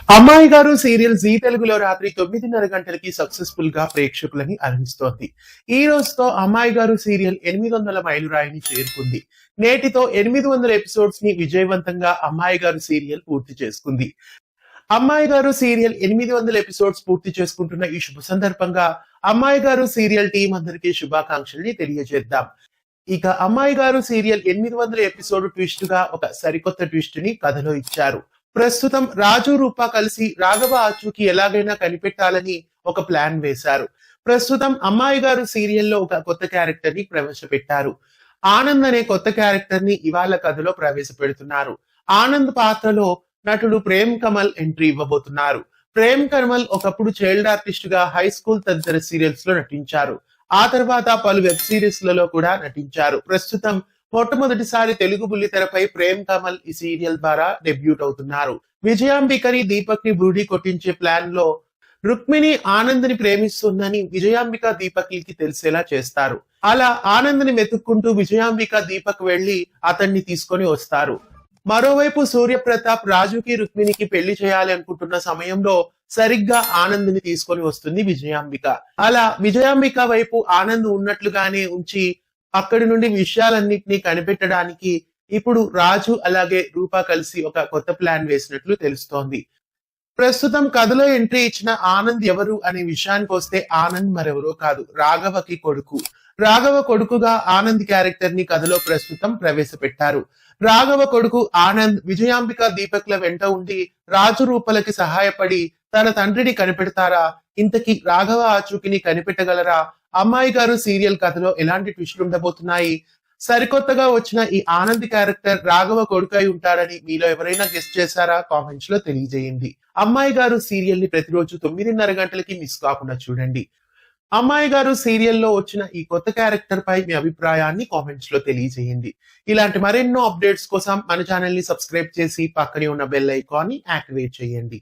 అమ్మాయి గారు serial G తెలుగులో రాత్రి 9:30 గంటలకి సక్సెస్ఫుల్ గా ప్రేక్షకులని అలరిస్తోంది. ఈ రోజుతో అమ్మాయి గారు సీరియల్ 800 మైలురాయిని చేరుకుంది. నేటితో 800 ఎపిసోడ్స్ ని విజయవంతంగా అమ్మాయి గారు సీరియల్ పూర్తి చేసుకుంది. అమ్మాయి గారు సీరియల్ 800 ఎపిసోడ్స్ పూర్తి చేసుకుంటున్న ఈ శుభ సందర్భంగా అమ్మాయి గారు సీరియల్ టీం అందరికీ శుభాకాంక్షల్ని తెలియజేద్దాం. ఇక అమ్మాయి గారు సీరియల్ 800 ఎపిసోడ్ ట్విస్ట్ గా ఒక సరికొత్త ట్విస్ట్ ని కథలో ఇచ్చారు. ప్రస్తుతం రాజు రూప కలిసి రాఘవ ఆచూకి ఎలాగైనా కనిపెట్టాలని ఒక ప్లాన్ వేశారు. ప్రస్తుతం అమ్మాయి గారు సీరియల్లో ఒక కొత్త క్యారెక్టర్ ని ప్రవేశపెట్టారు. ఆనంద్ అనే కొత్త క్యారెక్టర్ ని ఇవాళ కథలో ప్రవేశపెడుతున్నారు. ఆనంద్ పాత్రలో నటుడు ప్రేమ్ కమల్ ఎంట్రీ ఇవ్వబోతున్నారు. ప్రేమ్ కమల్ ఒకప్పుడు చైల్డ్ ఆర్టిస్ట్ గా హై స్కూల్ తదితర సీరియల్స్ లో నటించారు. ఆ తర్వాత పలు వెబ్ సిరీస్ లలో కూడా నటించారు. ప్రస్తుతం మొట్టమొదటిసారి తెలుగు బుల్లితెరపై ప్రేమ్ కమల్ ఈ సీరియల్ ద్వారా డెబ్యూట్ అవుతున్నారు. విజయాంబికని దీపక్ ని బూడి కొట్టించే ప్లాన్ లో రుక్మిణి ఆనంద్ ని ప్రేమిస్తుందని విజయాంబిక దీపక్ కి తెలిసేలా చేస్తారు. అలా ఆనంద్ ని వెతుక్కుంటూ విజయాంబిక దీపక్ వెళ్లి అతన్ని తీసుకొని వస్తారు. మరోవైపు సూర్యప్రతాప్ రాజుకి రుక్మిణికి పెళ్లి చేయాలి అనుకుంటున్న సమయంలో సరిగ్గా ఆనంద్ ని తీసుకొని వస్తుంది విజయాంబిక. అలా విజయాంబిక వైపు ఆనంద్ ఉన్నట్లుగానే ఉంచి అక్కడి నుండి విషయాలన్నింటినీ కనిపెట్టడానికి ఇప్పుడు రాజు అలాగే రూప కలిసి ఒక కొత్త ప్లాన్ వేసినట్లు తెలుస్తోంది. ప్రస్తుతం కథలో ఎంట్రీ ఇచ్చిన ఆనంద్ ఎవరు అనే విషయానికి వస్తే ఆనంద్ మరెవరో కాదు, రాఘవకి కొడుకు. రాఘవ కొడుకుగా ఆనంద్ క్యారెక్టర్ ని కథలో ప్రస్తుతం ప్రవేశపెట్టారు. రాఘవ కొడుకు ఆనంద్ విజయాంబిక దీపక్ల వెంట ఉండి రాజు రూపలకి సహాయపడి తన తండ్రిని కనిపెడతారా? ఇంతకీ రాఘవ ఆచూకిని కనిపెట్టగలరా? అమ్మాయి గారు సీరియల్ కథలో ఎలాంటి ట్విస్టులు ఉండబోతున్నాయి? సరికొత్తగా వచ్చిన ఈ ఆనంద్ క్యారెక్టర్ రాఘవ కొడుకై ఉంటాడని మీలో ఎవరైనా గెస్ట్ చేశారా? కామెంట్స్ లో తెలియజేయండి. అమ్మాయి గారు సీరియల్ ని ప్రతిరోజు 9:30 గంటలకి మిస్ కాకుండా చూడండి. అమ్మాయి గారు సీరియల్లో వచ్చిన ఈ కొత్త క్యారెక్టర్ పై మీ అభిప్రాయాన్ని కామెంట్స్ లో తెలియజేయండి. ఇలాంటి మరెన్నో అప్డేట్స్ కోసం మన ఛానల్ ని సబ్స్క్రైబ్ చేసి పక్కనే ఉన్న బెల్ ఐకాన్ ని యాక్టివేట్ చేయండి.